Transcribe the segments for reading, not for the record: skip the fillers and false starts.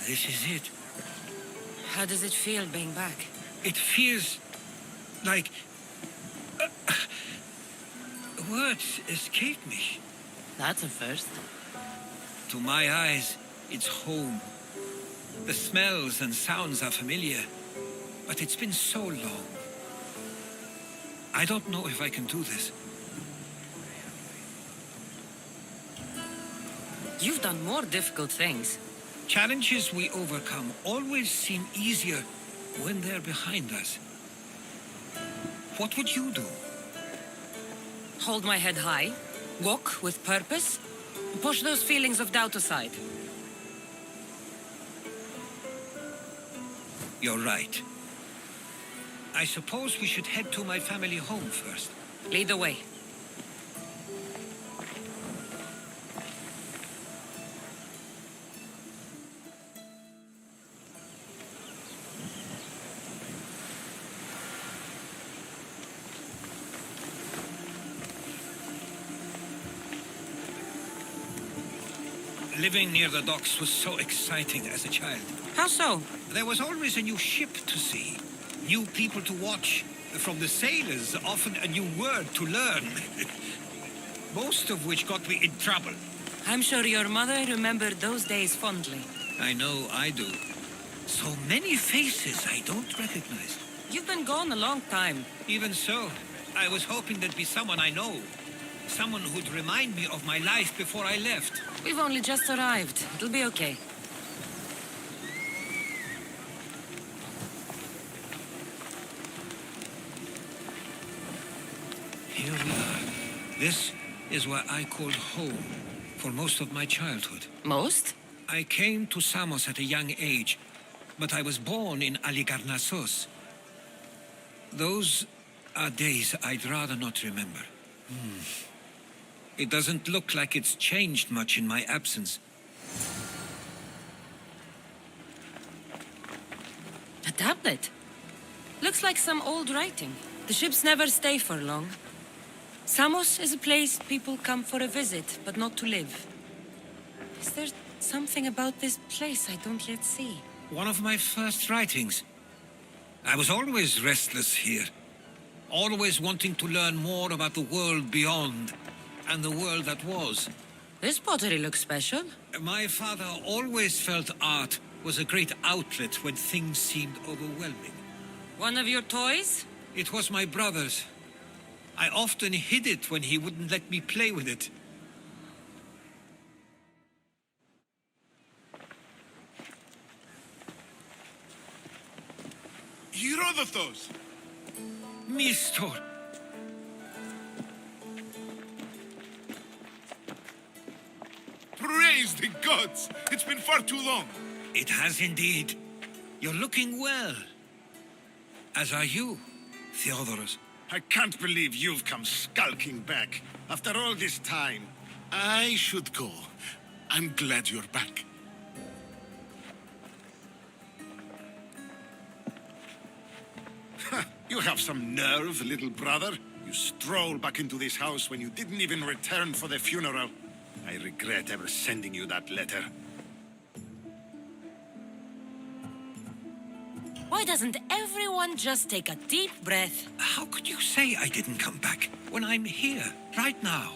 This is it. How does it feel being back? It feels like... words escape me. That's a first. To my eyes, it's home. The smells and sounds are familiar, but it's been so long. I don't know if I can do this. You've done more difficult things. Challenges we overcome always seem easier when they're behind us. What would you do? Hold my head high, walk with purpose, push those feelings of doubt aside. You're right. I suppose we should head to my family home first. Lead the way. Living near the docks was so exciting as a child. How so? There was always a new ship to see, new people to watch. From the sailors, often a new word to learn. Most of which got me in trouble. I'm sure your mother remembered those days fondly. I know I do. So many faces I don't recognize. You've been gone a long time. Even so, I was hoping there'd be someone I know. Someone who'd remind me of my life before I left. We've only just arrived. It'll be okay. Here we are. This is where I called home for most of my childhood. Most? I came to Samos at a young age, but I was born in Aligarnassos. Those are days I'd rather not remember. It doesn't look like it's changed much in my absence. A tablet? Looks like some old writing. The ships never stay for long. Samos is a place people come for a visit, but not to live. Is there something about this place I don't yet see? One of my first writings. I was always restless here. Always wanting to learn more about the world beyond, and the world that was. This pottery looks special. My father always felt art was a great outlet when things seemed overwhelming. One of your toys? It was my brother's. I often hid it when he wouldn't let me play with it. Herodotos! Mistor! Praise the gods! It's been far too long. It has indeed. You're looking well. As are you, Theodoros. I can't believe you've come skulking back. After all this time, I should go. I'm glad you're back. You have some nerve, little brother. You stroll back into this house when you didn't even return for the funeral. I regret ever sending you that letter. Why doesn't everyone just take a deep breath? How could you say I didn't come back when I'm here, right now?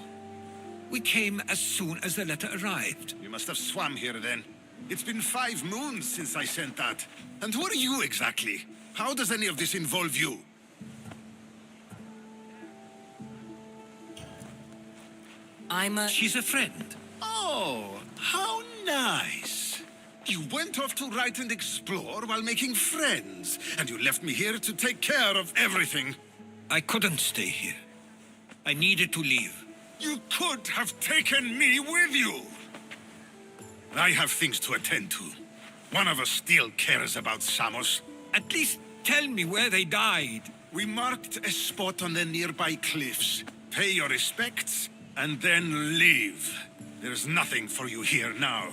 We came as soon as the letter arrived. You must have swam here then. It's been 5 moons since I sent that. And who are you exactly? How does any of this involve you? She's a friend. Oh, how nice. You went off to write and explore while making friends, and you left me here to take care of everything. I couldn't stay here. I needed to leave. You could have taken me with you. I have things to attend to. One of us still cares about Samos. At least tell me where they died. We marked a spot on the nearby cliffs. Pay your respects, and then leave. There's nothing for you here now.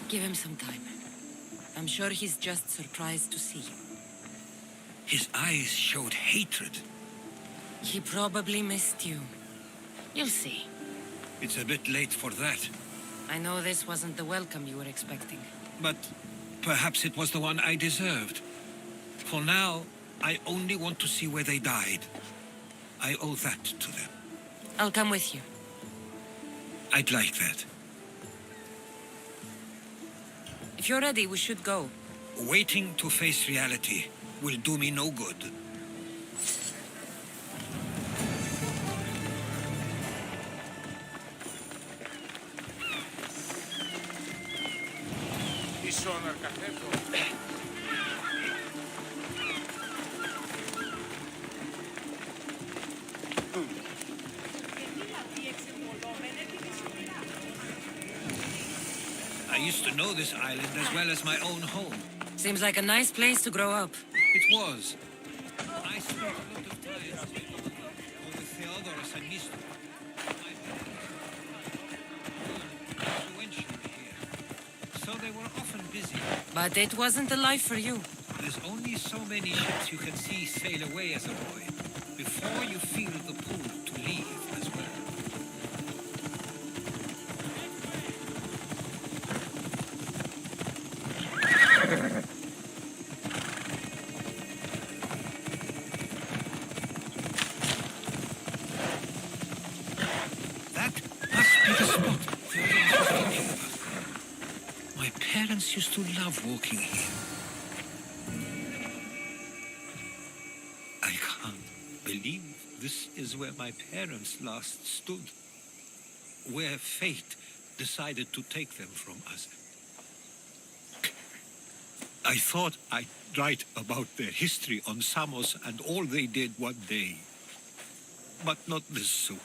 Give him some time. I'm sure he's just surprised to see you. His eyes showed hatred. He probably missed you. You'll see. It's a bit late for that. I know this wasn't the welcome you were expecting. But perhaps it was the one I deserved. For now, I only want to see where they died. I owe that to them. I'll come with you. I'd like that. If you're ready, we should go. Waiting to face reality will do me no good. I used to know this island as well as my own home. Seems like a nice place to grow up. It was. I spent a lot of time with Theodoros and Misto. My parents were influential here, so they were often busy. But it wasn't a life for you. There's only so many ships you can see sail away as a boy before you feel the pull to leave as well. That must be the spot Theodoros was talking about. My parents used to love walking here. I can't believe this is where my parents last stood. Where fate decided to take them from us. I thought I'd write about their history on Samos and all they did one day. But not this soon.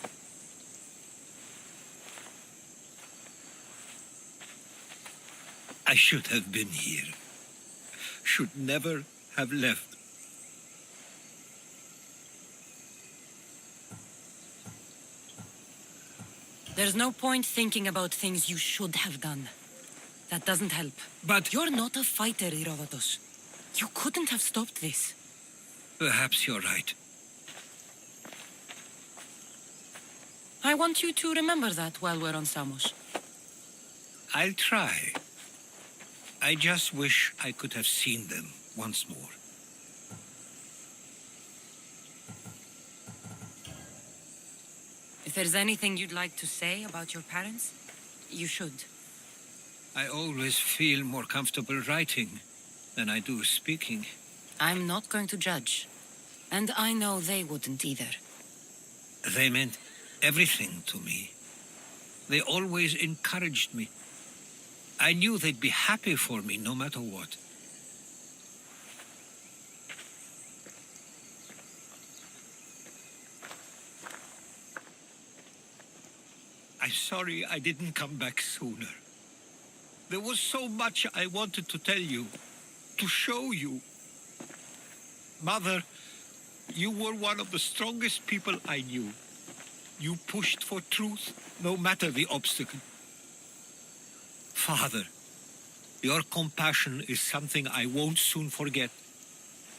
I should have been here. Should never have left. There's no point thinking about things you should have done. That doesn't help. But You're not a fighter, Herodotus. You couldn't have stopped this. perhaps you're right. I want you to remember that while we're on Samos. I'll try. I just wish I could have seen them once more. If there's anything you'd like to say about your parents, you should. I always feel more comfortable writing than I do speaking. I'm not going to judge. And I know they wouldn't either. They meant everything to me. They always encouraged me. I knew they'd be happy for me no matter what. I'm sorry I didn't come back sooner. There was so much I wanted to tell you, to show you. Mother, you were one of the strongest people I knew. You pushed for truth, no matter the obstacle. Father, your compassion is something I won't soon forget.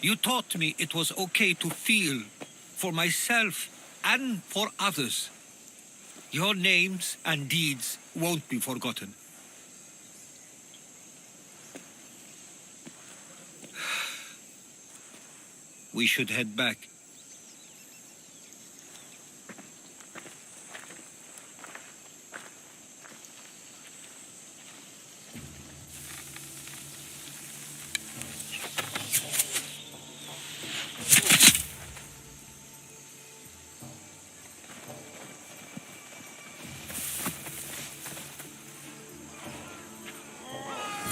You taught me it was okay to feel for myself and for others. Your names and deeds won't be forgotten. We should head back.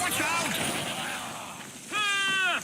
Watch out! Ah!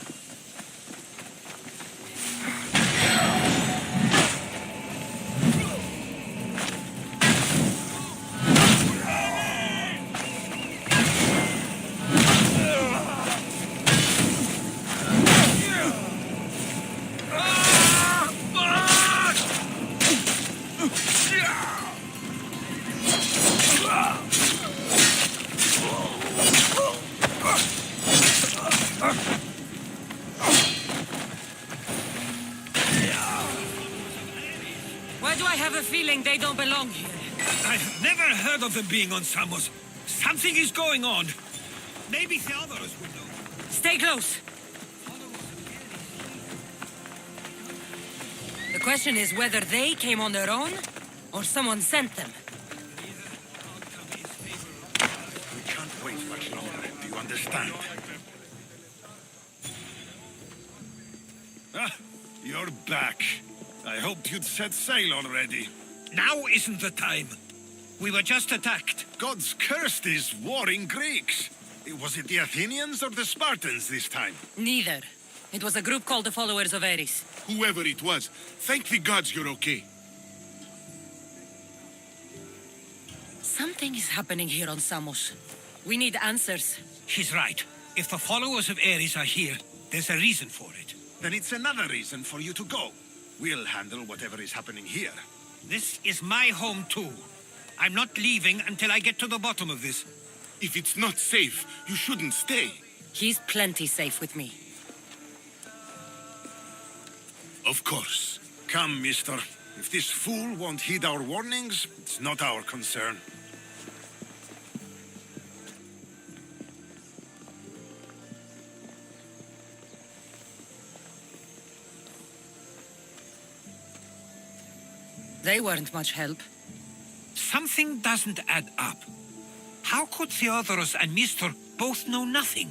Why do I have a feeling they don't belong here? I've never heard of them being on Samos. Something is going on. Maybe the others will know. Stay close. The question is whether they came on their own, or someone sent them. We can't wait much longer. Do you understand? Ah, you're back. I hoped you'd set sail already. Now isn't the time. We were just attacked. God's cursed these warring Greeks. Was it the Athenians or the Spartans this time? Neither. It was a group called the Followers of Ares. Whoever it was, thank the gods you're okay. Something is happening here on Samos. We need answers. She's right. If the followers of Ares are here, there's a reason for it. Then it's another reason for you to go. We'll handle whatever is happening here. This is my home too. I'm not leaving until I get to the bottom of this. If it's not safe, you shouldn't stay. He's plenty safe with me. Of course. Come, mister. If this fool won't heed our warnings, it's not our concern. They weren't much help. Something doesn't add up. How could Theodoros and Mistor both know nothing?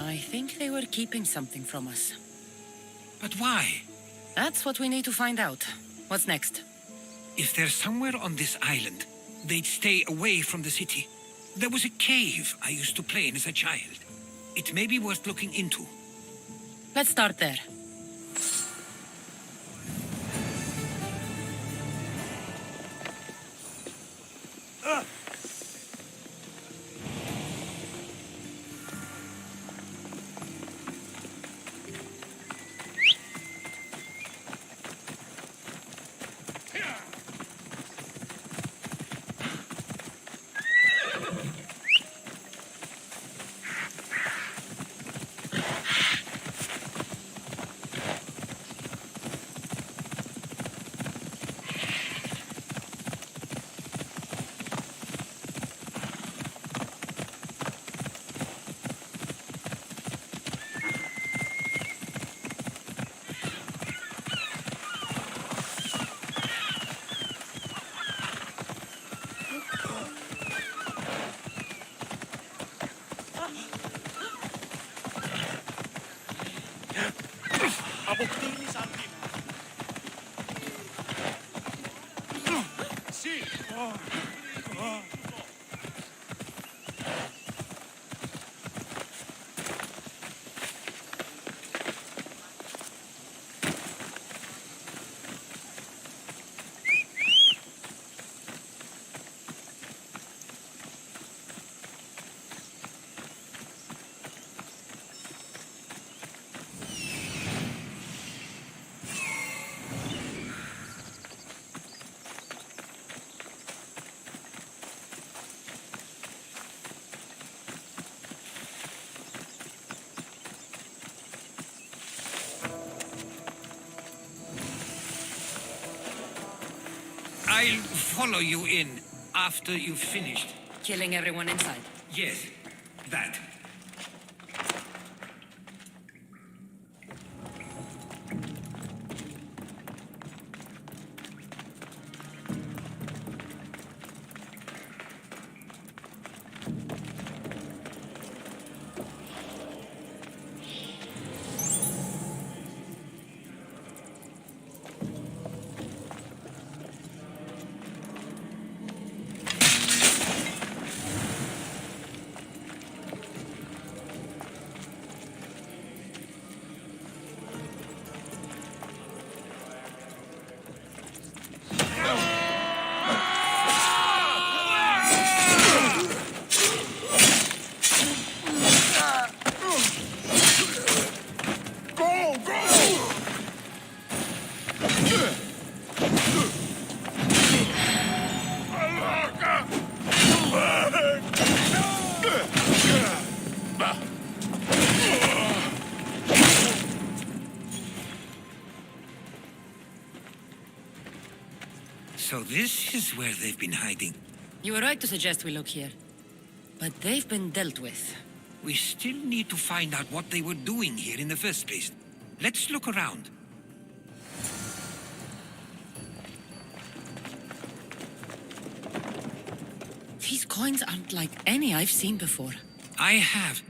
I think they were keeping something from us. But why? That's what we need to find out. What's next? If they're somewhere on this island, they'd stay away from the city. There was a cave I used to play in as a child. It may be worth looking into. Let's start there. I'll follow you in after you've finished. Killing everyone inside. Yes, that. So this is where they've been hiding. You were right to suggest we look here. But they've been dealt with. We still need to find out what they were doing here in the first place. Let's look around. These coins aren't like any I've seen before. I have.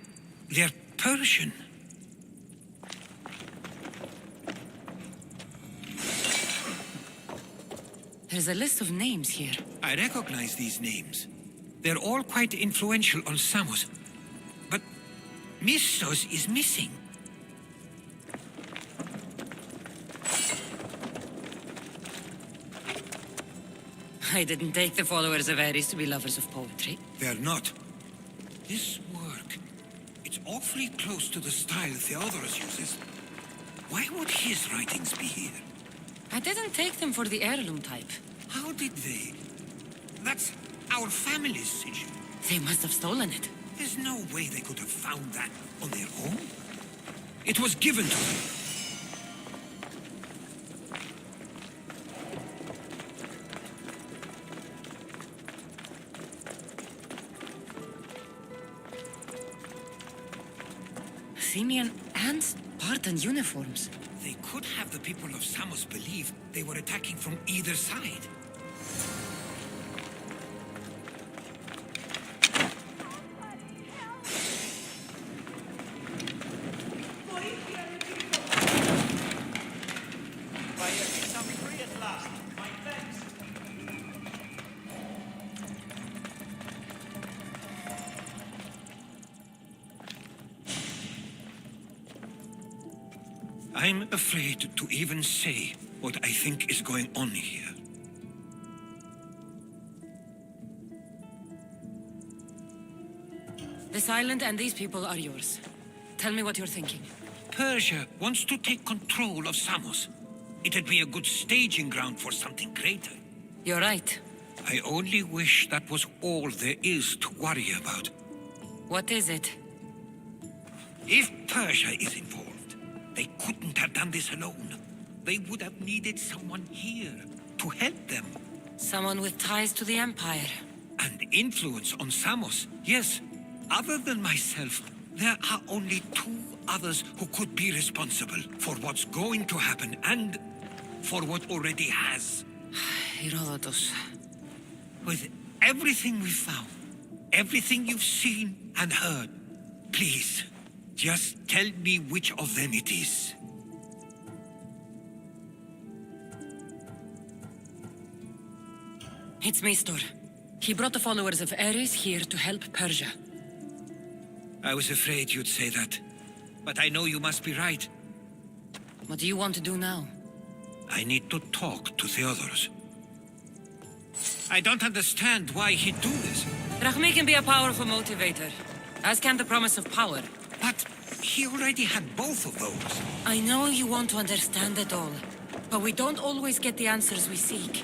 They're Persian. There's a list of names here. I recognize these names. They're all quite influential on Samos. But Missos is missing. I didn't take the followers of Ares to be lovers of poetry. They're not. This work, it's awfully close to the style Theodorus uses. Why would his writings be here? I didn't take them for the heirloom type. How did they? That's our family's sigil. They must have stolen it. There's no way they could have found that on their own. It was given to them. Athenian and Spartan uniforms. They could have the people of Samos believe they were attacking from either side. I'm afraid to even say what I think is going on here. This island and these people are yours. Tell me what you're thinking. Persia wants to take control of Samos. It'd be a good staging ground for something greater. You're right. I only wish that was all there is to worry about. What is it? If Persia is involved, they couldn't have done this alone. They would have needed someone here to help them. Someone with ties to the Empire. And influence on Samos, yes. Other than myself, there are only two others who could be responsible for what's going to happen and for what already has. Herodotus. With everything we've found, everything you've seen and heard, please, just tell me which of them it is. It's Mistor. He brought the followers of Ares here to help Persia. I was afraid you'd say that. But I know you must be right. What do you want to do now? I need to talk to Theodorus. I don't understand why he'd do this. Drachmi can be a powerful motivator, as can the promise of power. But he already had both of those. I know you want to understand it all, but we don't always get the answers we seek.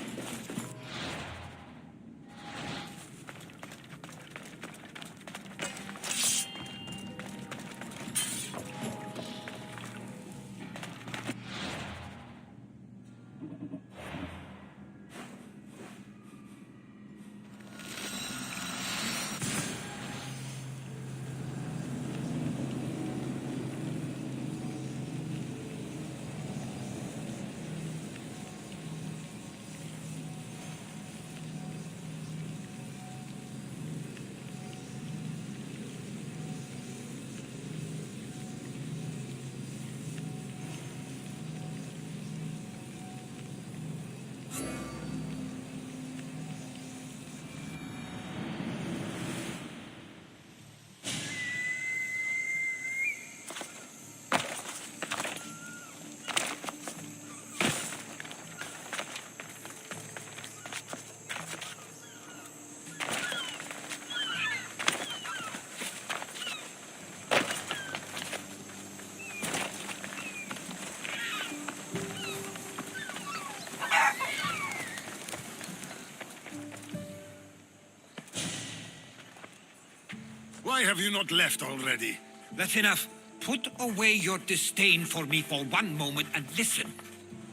Why have you not left already? That's enough. Put away your disdain for me for one moment and listen.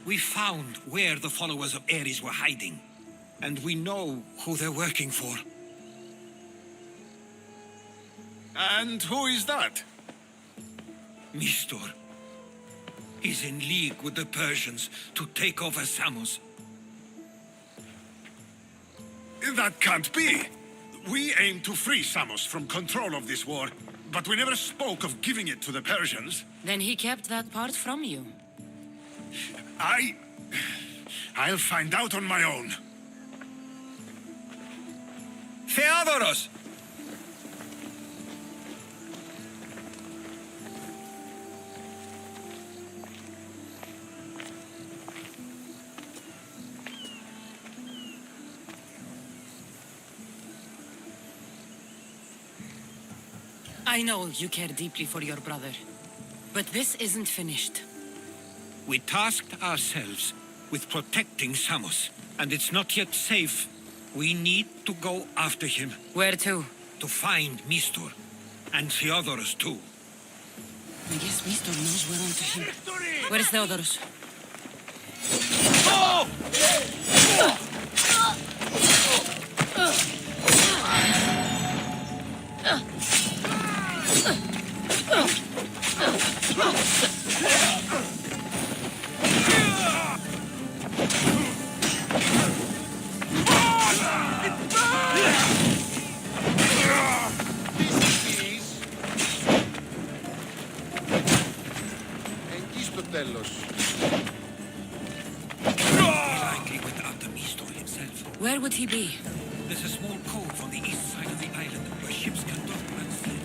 We found where the followers of Ares were hiding. And we know who they're working for. And who is that? Mistor. He's in league with the Persians to take over Samos. That can't be. We aim to free Samos from control of this war, but we never spoke of giving it to the Persians. Then he kept that part from you. I'll find out on my own. Theodoros! I know you care deeply for your brother, but this isn't finished. We tasked ourselves with protecting Samos, and it's not yet safe. We need to go after him. Where to? To find Mistor. And Theodoros too. I guess Mistor knows we're onto him. Where's Theodoros? Likely without the Mistor himself. Where would he be? There's a small cove on the east side of the island where ships can dock and sail.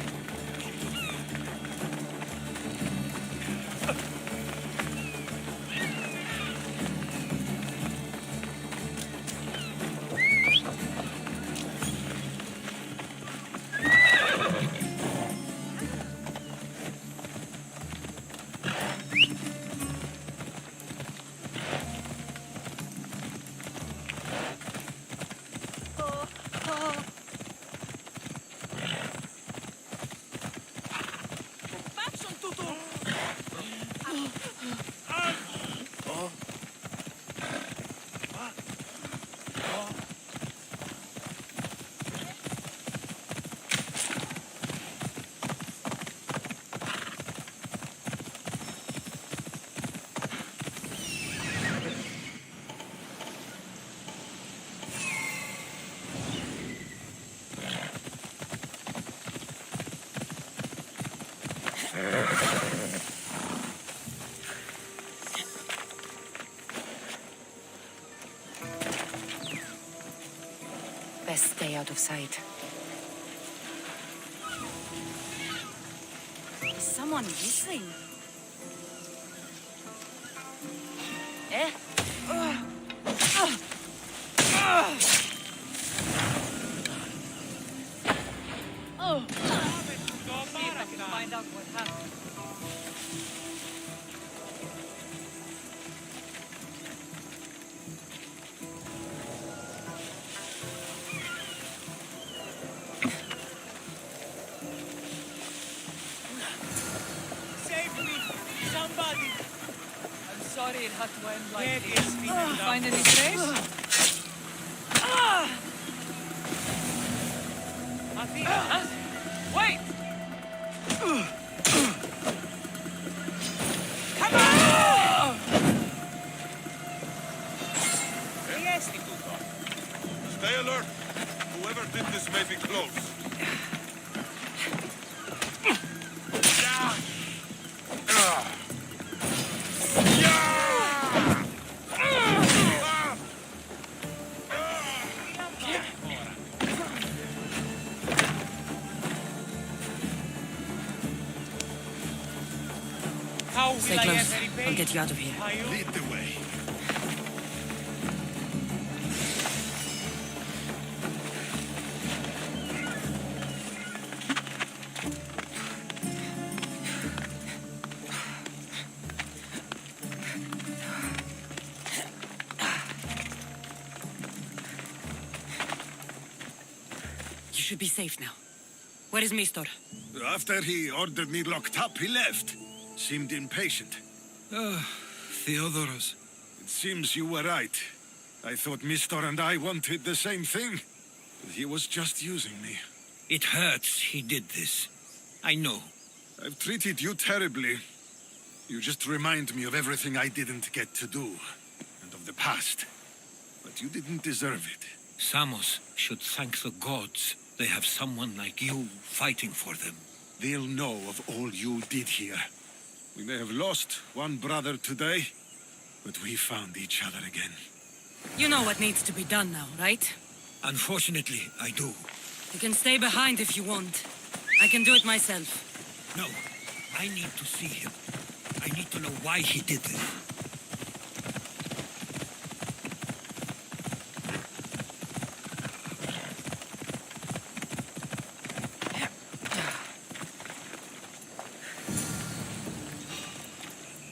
Best stay out of sight. Is someone listening? Eh? Find out what happened. Save me! Somebody! I'm sorry it had to end like this. Find any trace? Athena! Wait! Come on! Stay alert. Whoever did this may be close. How will Stay I close. ever repay I'll get you out of here. Are you? Lead the way. You should be safe now. Where is Mistor? After he ordered me locked up, he left. Seemed impatient. Theodoros. It seems you were right. I thought Mistor and I wanted the same thing. But he was just using me. It hurts he did this. I know. I've treated you terribly. You just remind me of everything I didn't get to do. And of the past. But you didn't deserve it. Samos should thank the gods. They have someone like you fighting for them. They'll know of all you did here. We may have lost one brother today, but we found each other again. You know what needs to be done now, right? Unfortunately, I do. You can stay behind if you want. I can do it myself. No, I need to see him. I need to know why he did this.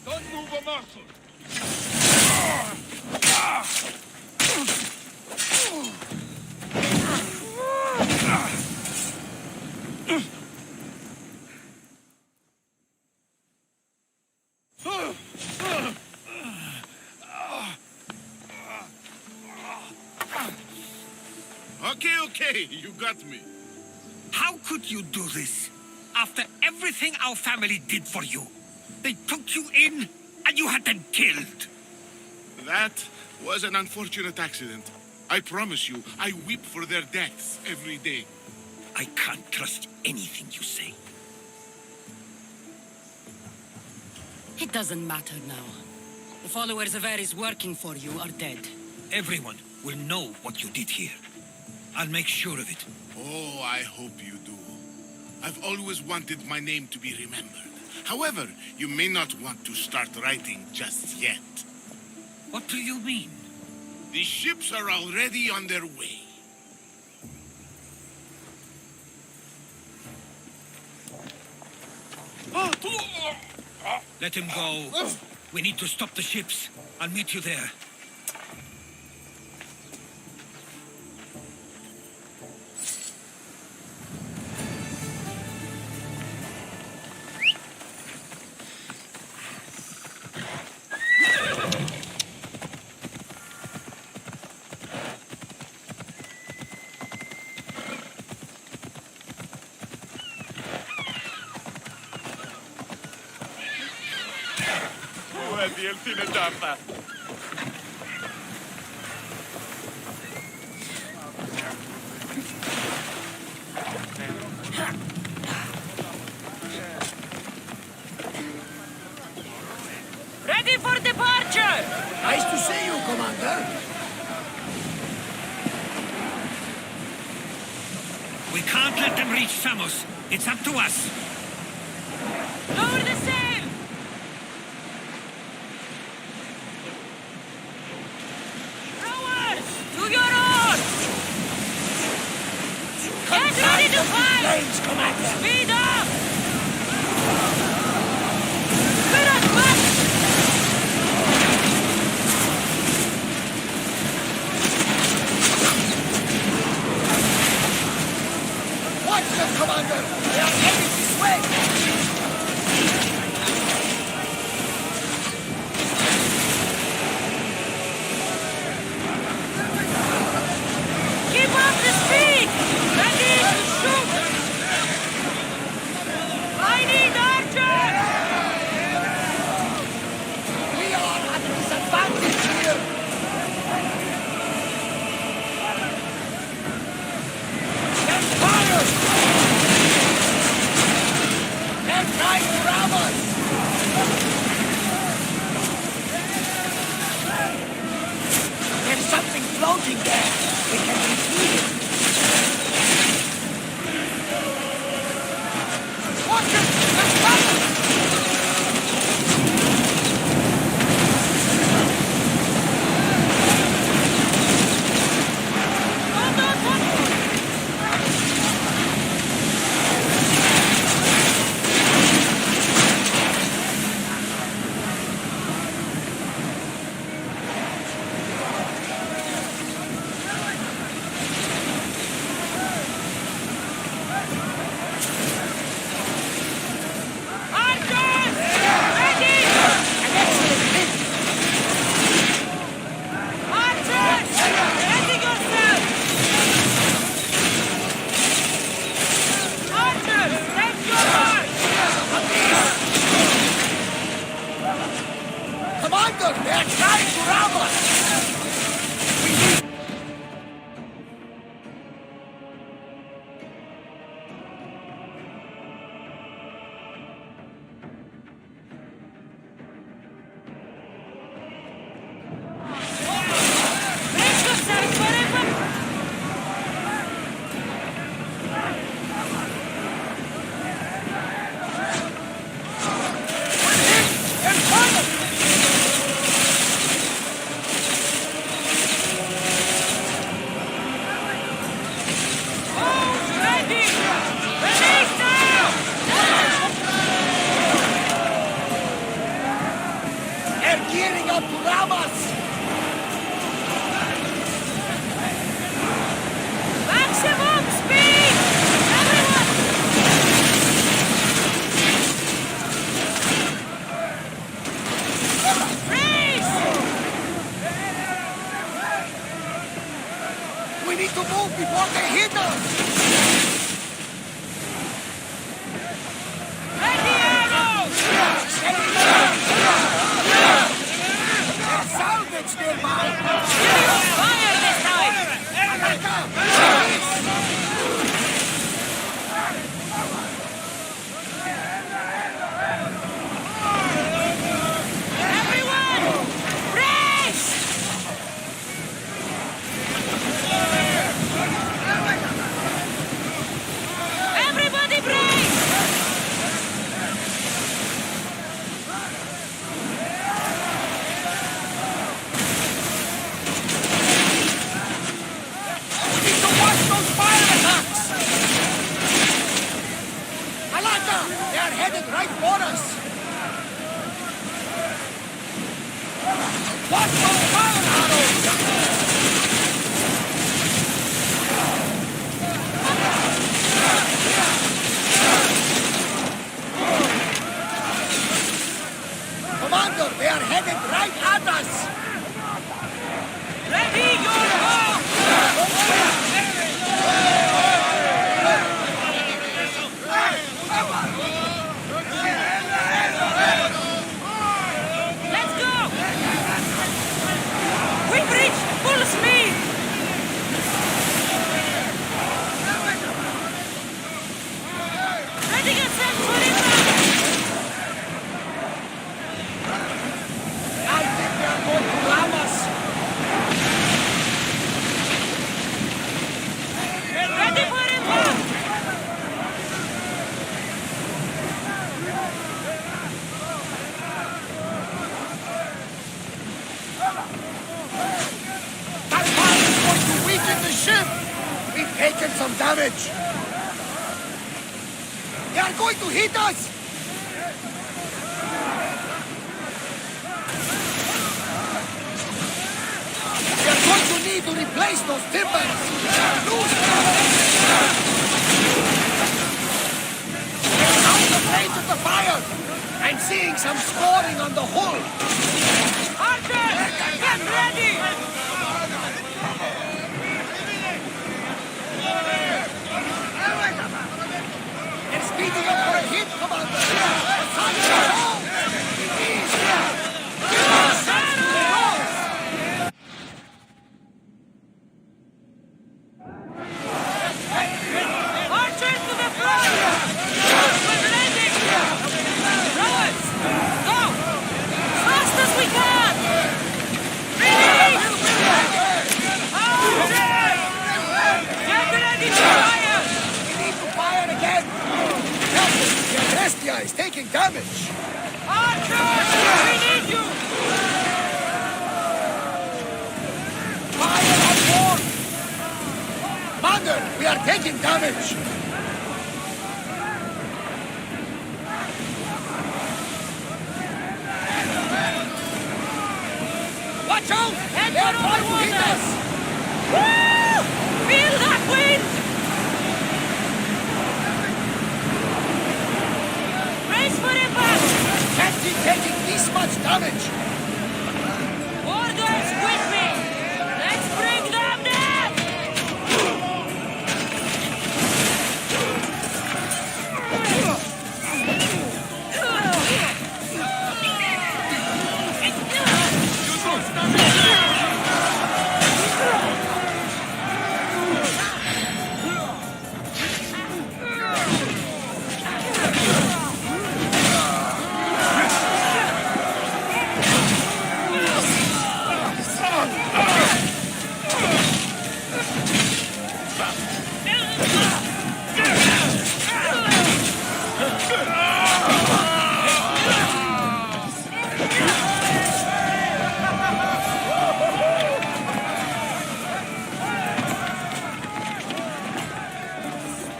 Don't move a muscle! Okay, you got me. How could you do this? After everything our family did for you. They took you in, and you had them killed. That was an unfortunate accident. I promise you, I weep for their deaths every day. I can't trust anything you say. It doesn't matter now. The followers of Ares working for you are dead. Everyone will know what you did here. I'll make sure of it. Oh, I hope you do. I've always wanted my name to be remembered. However, you may not want to start writing just yet. What do you mean? The ships are already on their way. Let him go. We need to stop the ships. I'll meet you there. Di el fine tappa. Ready for departure! Nice to see you, Commander. We can't let them reach Samos. It's up to us. Lower the sail! To your oars! Get ready to fight! Flames, Commander. Speed up! Let us back! Watch them, Commander. They are heading this way. Commander, they are trying to rob us! They're gearing up to rob us! Maximum speed! Everyone! Race! We need to move before they hit us! Ready arrows! There's salvage nearby! Fire this time! Everyone! Brace! Everybody brace! We need to watch those fire attacks! Alaka! They are headed right for us! Watch those fire arrows! Commander, they are headed right at us! Ready your horse! Let's go! We've reached full speed! Ready get set for impact! I think they are going to rob us! Ready for impact! That fire is going to weaken the ship! We've taken some damage! They are going to hit us! We are going to need to replace those timbers! Loose Out the range of the fire! I'm seeing some scoring on the hull! Archer! Get ready! They're speeding up for a hit, Commander! Assign your hole! Give us Archers to the front! We're landing! Rowers! Go! Fast as we can! Release! Archers! Get ready to fire! We need to fire again! Captain, the Agrestia is taking damage! Archers! We need you! Fire on board! Commander, we are taking damage! Watch out! Head They are for trying to hit water. us! Woo! Feel that wind! Brace for impact! Can't keep taking this much damage! Orders with me! Let's bring them down!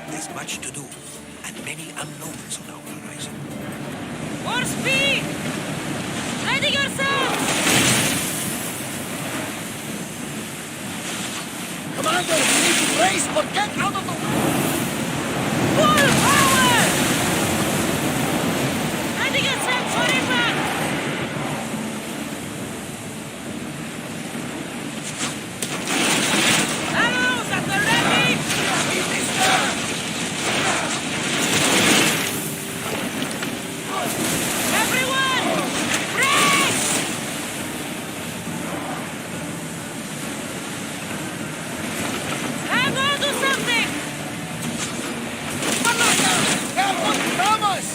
There's much to do, and many unknowns on our horizon. More speed! Ready yourselves! Commander, we need to brace, but get out of the way! Full power! Ready yourselves for impact! Arrows at the ready! Keep this down! Everyone! Brace! Hang on to something! Malaka! They're going to ram us!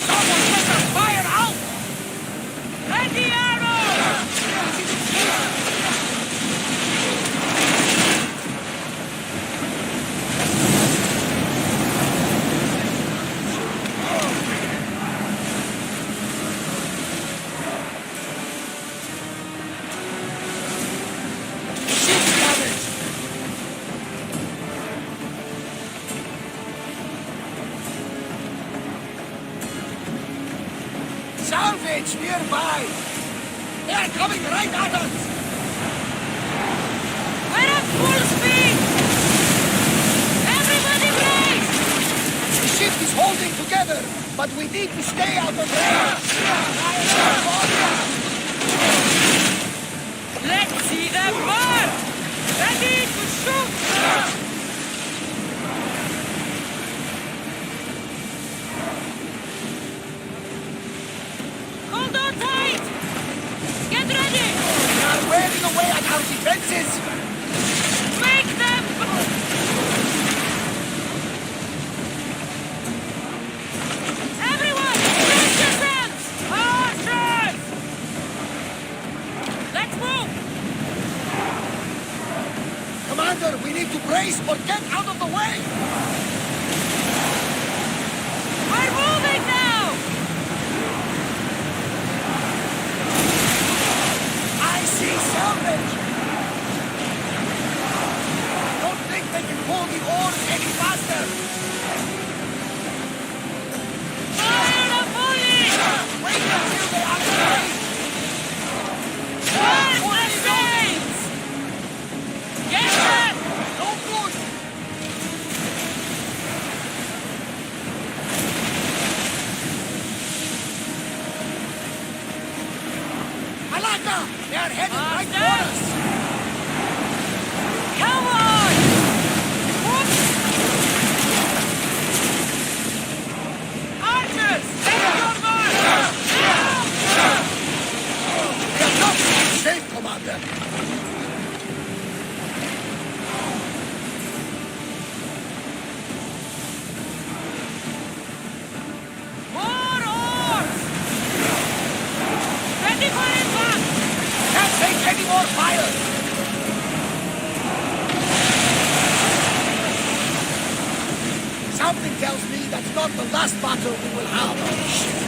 Someone get the fire out! Ready arrow! Ship damage! Salvage nearby! They are coming right at us! We're at full speed! Everybody brace! The ship is holding together, but we need to stay out of range! Let's see them burn! Ready to shoot! Hold on tight! Get ready! They are wearing away at our defenses! Make them... Everyone, brace yourselves! Archers! Let's move! Commander, we need to brace or get out of the way! We're moving now! I see salvage! Don't think they can pull the oars any faster! Fire the bully! Wait until they are ready! Where's the sails? Get them! No good! Malaka! They are headed right for us! Come on! Whoops! Archers, take your mark! They are not safe, Commander! More oars! Ready for impact! Can't take any more fire! Something tells me that's not the last battle we will have on this ship.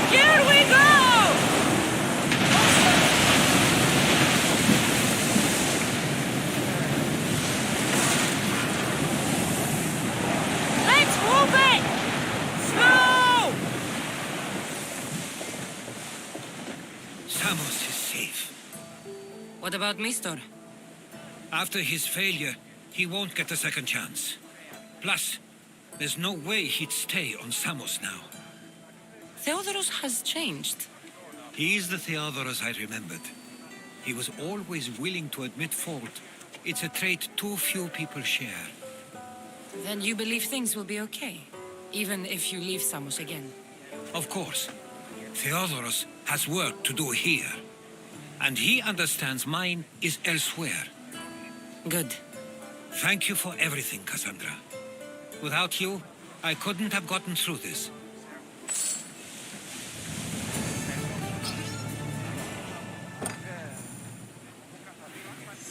Here we go! Let's move it! Slow! Samos is safe. What about Mistor? After his failure, he won't get a second chance. Plus, there's no way he'd stay on Samos now. Theodorus has changed. He's the Theodorus I remembered. He was always willing to admit fault. It's a trait too few people share. Then you believe things will be okay, even if you leave Samos again. Of course, Theodorus has work to do here. And he understands mine is elsewhere. Good. Thank you for everything, Cassandra. Without you, I couldn't have gotten through this.